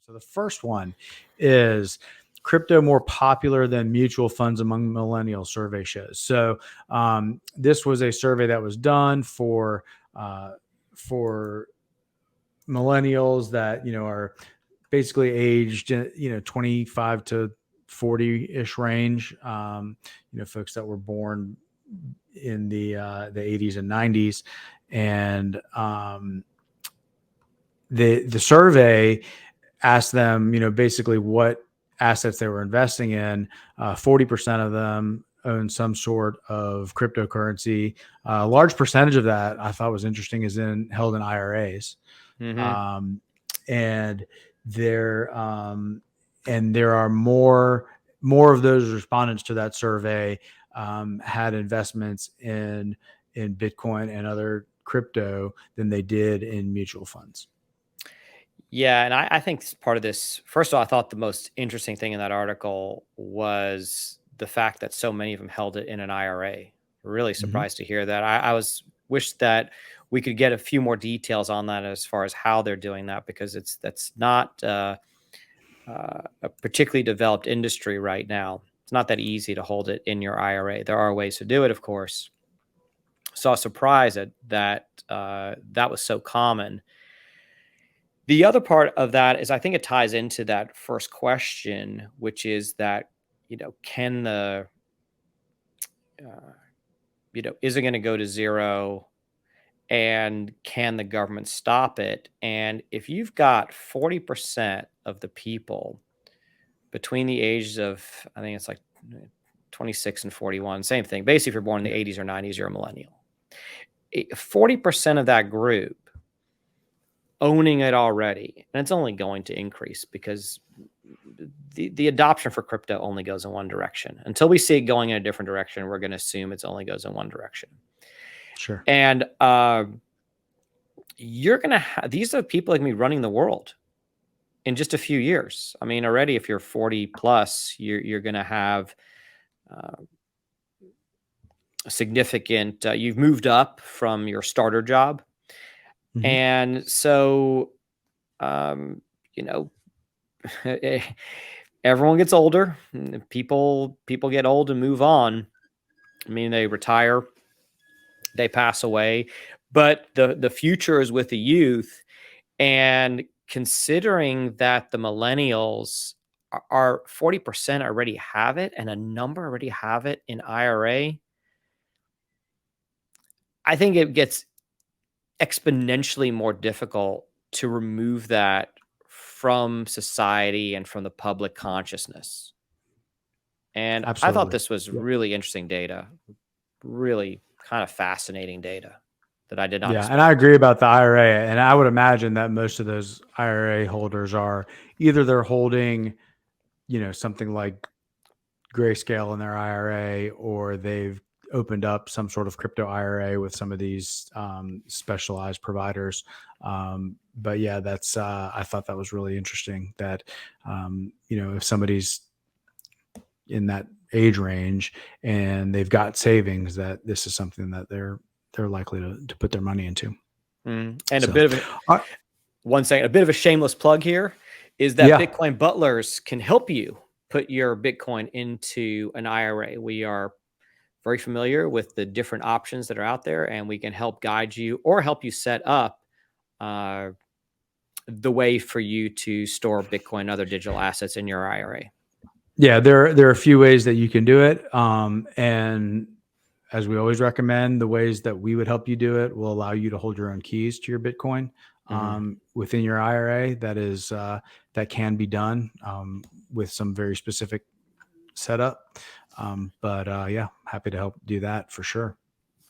So the first one is crypto more popular than mutual funds among millennials, survey shows. So this was a survey that was done for millennials that are basically aged 25 to 40-ish range. Folks that were born in the 80s and 90s, and the survey asked them, basically what assets they were investing in. 40% of them own some sort of cryptocurrency. A large percentage of that I thought was interesting is held in IRAs. Mm-hmm. And there are more of those respondents to that survey had investments in Bitcoin and other crypto than they did in mutual funds. Yeah, and I think part of this, first of all, I thought the most interesting thing in that article was the fact that so many of them held it in an IRA. Really surprised to hear that. I wish that we could get a few more details on that as far as how they're doing that, because that's not a particularly developed industry right now. It's not that easy to hold it in your IRA. There are ways to do it, of course. So I was surprised that that was so common. The other part of that is I think it ties into that first question, which is that, can is it going to go to zero, and can the government stop it? And if you've got 40% of the people between the ages of, I think it's like 26 and 41, same thing. Basically, if you're born in the 80s or 90s, you're a millennial. 40% of that group owning it already, and it's only going to increase because the adoption for crypto only goes in one direction. Until we see it going in a different direction, we're going to assume it only goes in one direction. Sure. And you're going to these are people that can be running the world in just a few years. I mean, already if you're 40 plus, you're going to have a significant, you've moved up from your starter job. Mm-hmm. And so, everyone gets older. People get old and move on. I mean, they retire, they pass away, but the future is with the youth. And considering that the millennials are 40% already have it, and a number already have it in IRA, I think it gets exponentially more difficult to remove that from society and from the public consciousness. And absolutely. I thought this was really interesting data, really kind of fascinating data that I did not expect. And I agree about the IRA. And I would imagine that most of those IRA holders are either they're holding, something like Grayscale in their IRA, or they've opened up some sort of crypto IRA with some of these specialized providers. But yeah, that's I thought that was really interesting that, if somebody's in that age range and they've got savings, that this is something that they're likely to put their money into. And so, a bit of a shameless plug here is that Bitcoin Butlers can help you put your Bitcoin into an IRA. We are very familiar with the different options that are out there, and we can help guide you or help you set up the way for you to store Bitcoin and other digital assets in your IRA. Yeah, there are a few ways that you can do it. And as we always recommend, the ways that we would help you do it will allow you to hold your own keys to your Bitcoin within your IRA. That can be done with some very specific setup. But happy to help do that for sure.